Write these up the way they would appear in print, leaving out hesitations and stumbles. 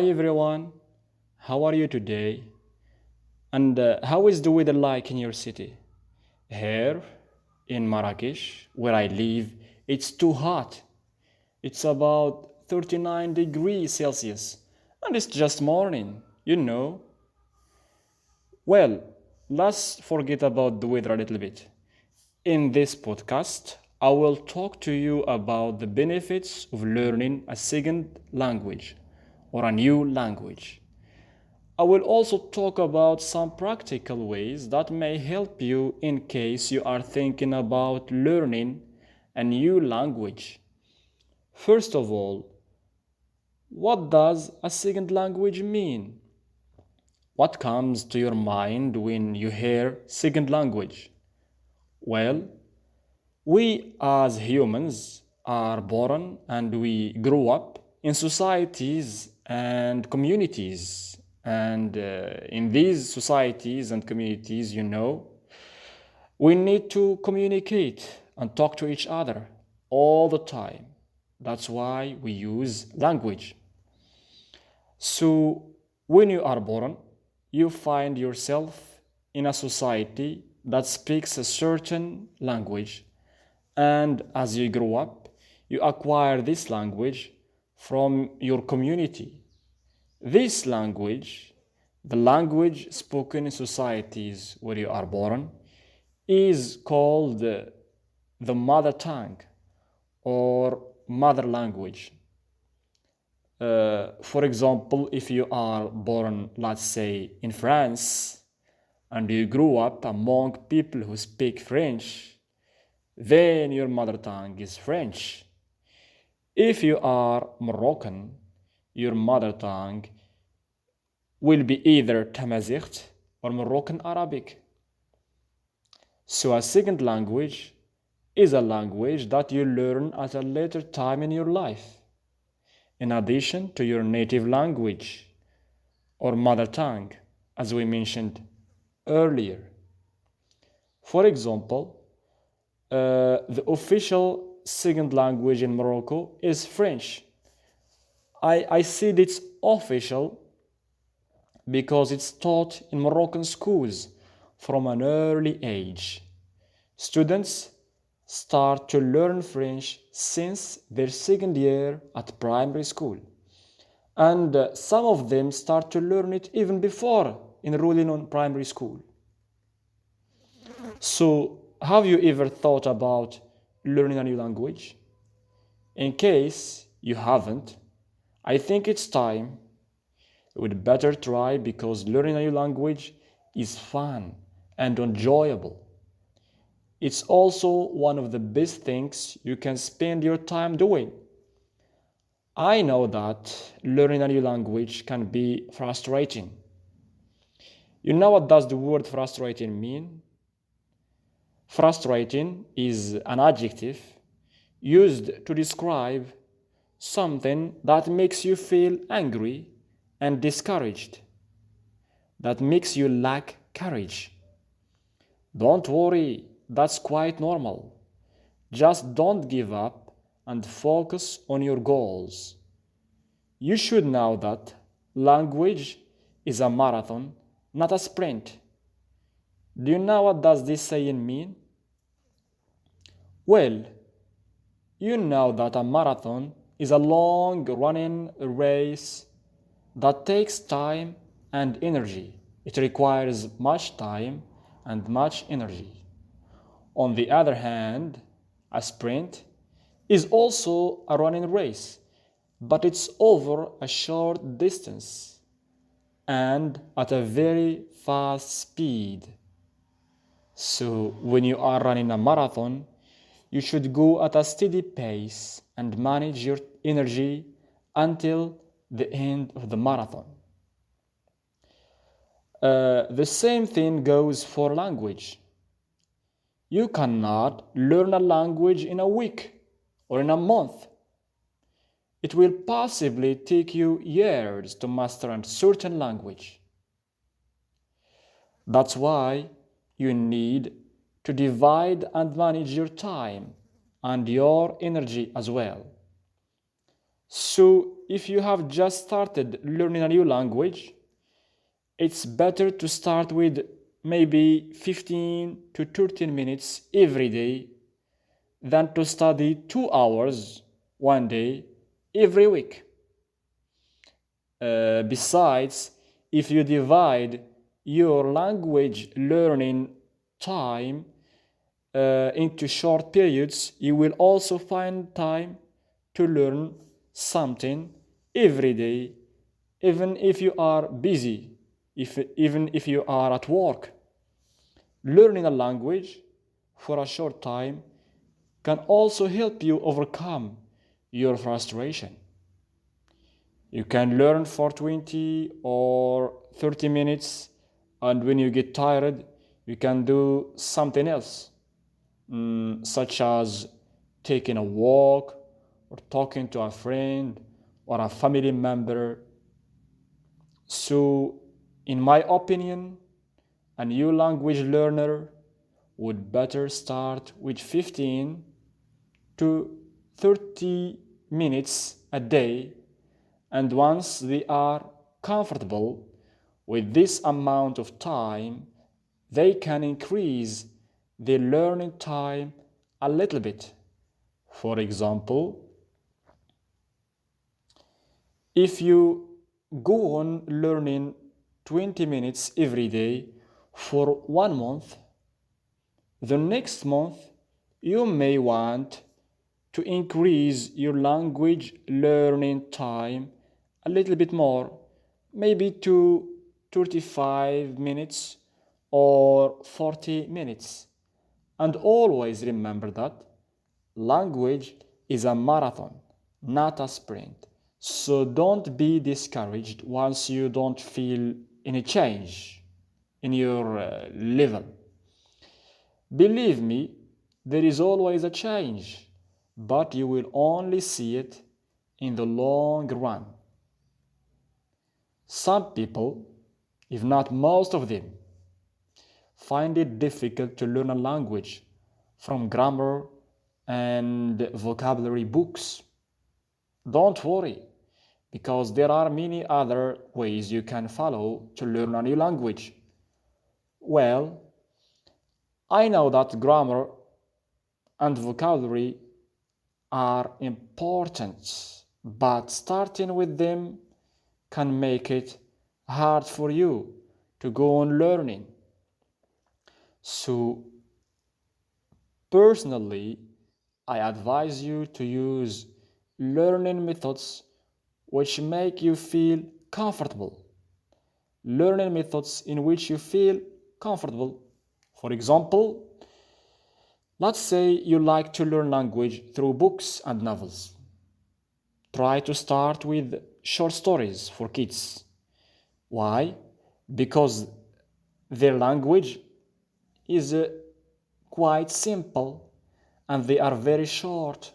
Hi everyone, how are you today? And how is the weather like in your city? Here in Marrakesh, where I live, it's too hot. It's about 39 degrees Celsius, and it's just morning. Well, let's forget about the weather a little bit. In this podcast, I will talk to you about the benefits of learning a second language or a new language. I will also talk about some practical ways that may help you in case you are thinking about learning a new language. First of all, what does a second language mean? What comes to your mind when you hear second language? Well, we as humans are born and we grow up in societies and communities. And in these societies and communities, we need to communicate and talk to each other all the time. That's why we use language. So, when you are born, you find yourself in a society that speaks a certain language, and as you grow up, you acquire this language from your community. This language, the language spoken in societies where you are born, is called the mother tongue or mother language. For example, if you are born, let's say, in France, and you grew up among people who speak French, then your mother tongue is French. If you are Moroccan, your mother tongue will be either Tamazight or Moroccan Arabic. So a second language is a language that you learn at a later time in your life, in addition to your native language or mother tongue, as we mentioned earlier. For example, the official second language in Morocco is French. I said it's official because it's taught in Moroccan schools from an early age. Students start to learn French since their second year at primary school. And some of them start to learn it even before enrolling on primary school. So, have you ever thought about learning a new language? In case you haven't, I think it's time. You would better try because learning a new language is fun and enjoyable. It's also one of the best things you can spend your time doing. I know that learning a new language can be frustrating. You know what does the word frustrating mean? Frustrating is an adjective used to describe something that makes you feel angry and discouraged, that makes you lack courage. Don't worry, that's quite normal. Just don't give up and focus on your goals. You should know that language is a marathon, not a sprint. Do you know what does this saying mean? Well, you know that a marathon is a long running race that takes time and energy. It requires much time and much energy. On the other hand, a sprint is also a running race, but it's over a short distance and at a very fast speed. So, when you are running a marathon, you should go at a steady pace and manage your energy until the end of the marathon. The same thing goes for language. You cannot learn a language in a week or in a month. It will possibly take you years to master a certain language. That's why you need to divide and manage your time and your energy as well. So if you have just started learning a new language, it's better to start with maybe 15 to 13 minutes every day than to study 2 hours one day every week. Besides, if you divide your language learning time into short periods, you will also find time to learn something every day, even if you are busy, even if you are at work. Learning a language for a short time can also help you overcome your frustration. You can learn for 20 or 30 minutes, and when you get tired, you can do something else, such as taking a walk or talking to a friend or a family member. So, in my opinion, a new language learner would better start with 15 to 30 minutes a day, and once they are comfortable with this amount of time, they can increase their learning time a little bit. For example, if you go on learning 20 minutes every day for 1 month, the next month you may want to increase your language learning time a little bit more, maybe to 35 minutes or 40 minutes. And always remember that language is a marathon, not a sprint. So don't be discouraged once you don't feel any change in your level. Believe me, there is always a change, but you will only see it in the long run. Some people, if not most of them, find it difficult to learn a language from grammar and vocabulary books. Don't worry, because there are many other ways you can follow to learn a new language. Well, I know that grammar and vocabulary are important, but starting with them can make it hard for you to go on learning. So, personally, I advise you to use learning methods which make you feel comfortable. Learning methods in which you feel comfortable. For example, let's say you like to learn language through books and novels. Try to start with short stories for kids. Why? Because their language is quite simple and they are very short.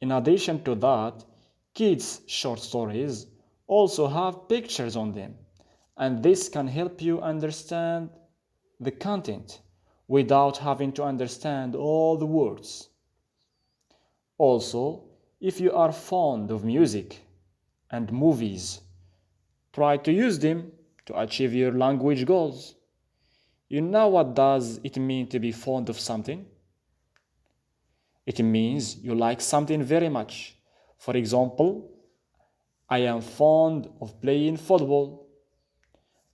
In addition to that, kids' short stories also have pictures on them, and this can help you understand the content without having to understand all the words. Also, if you are fond of music and movies, try to use them to achieve your language goals. You know what does it mean to be fond of something? It means you like something very much. For example, I am fond of playing football.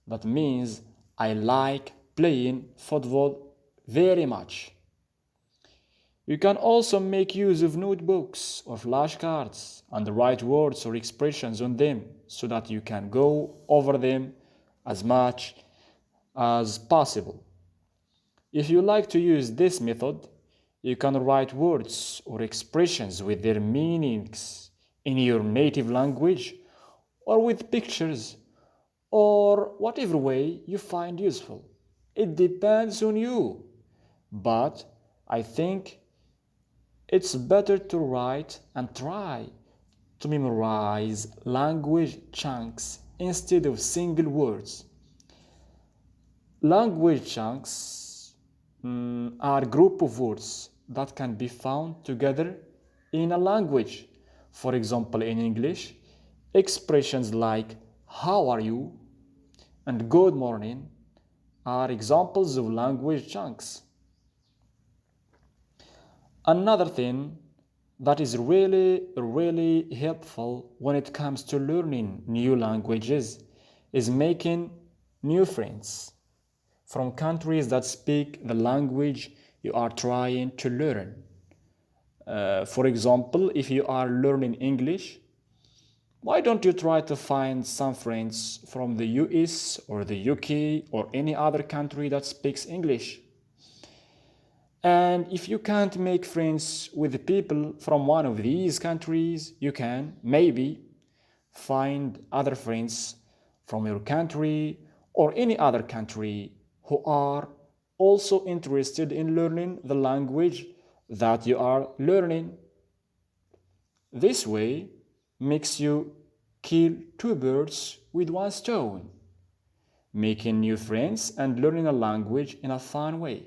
That means I like playing football very much. You can also make use of notebooks or flashcards and write words or expressions on them so that you can go over them as much as possible. If you like to use this method, you can write words or expressions with their meanings in your native language or with pictures or whatever way you find useful. It depends on you. But I think it's better to write and try to memorize language chunks instead of single words. Language chunks are a group of words that can be found together in a language. For example, in English, expressions like how are you and good morning are examples of language chunks. Another thing that is really helpful when it comes to learning new languages is making new friends from countries that speak the language you are trying to learn. For example, if you are learning English, why don't you try to find some friends from the US or the UK or any other country that speaks English? And if you can't make friends with the people from one of these countries, you can maybe find other friends from your country or any other country who are also interested in learning the language that you are learning. This way makes you kill two birds with one stone, making new friends and learning a language in a fun way.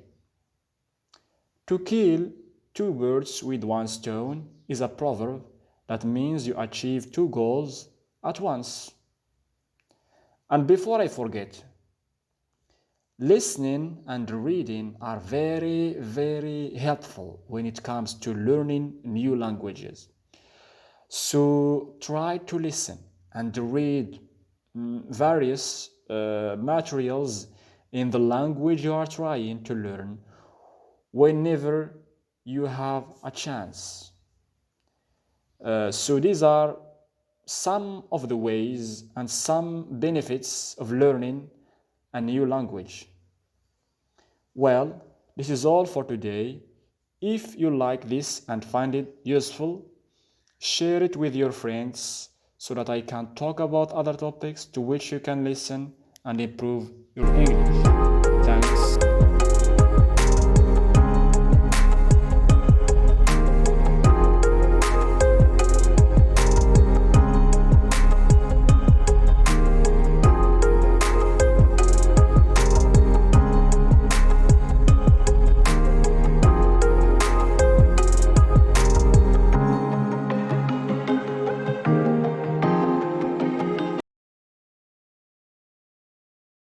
To kill two birds with one stone is a proverb that means you achieve two goals at once. And before I forget, listening and reading are very helpful when it comes to learning new languages. So try to listen and read various materials in the language you are trying to learn whenever you have a chance. So these are some of the ways and some benefits of learning a new language. Well, this is all for today. If you like this and find it useful, share it with your friends so that I can talk about other topics to which you can listen and improve your English.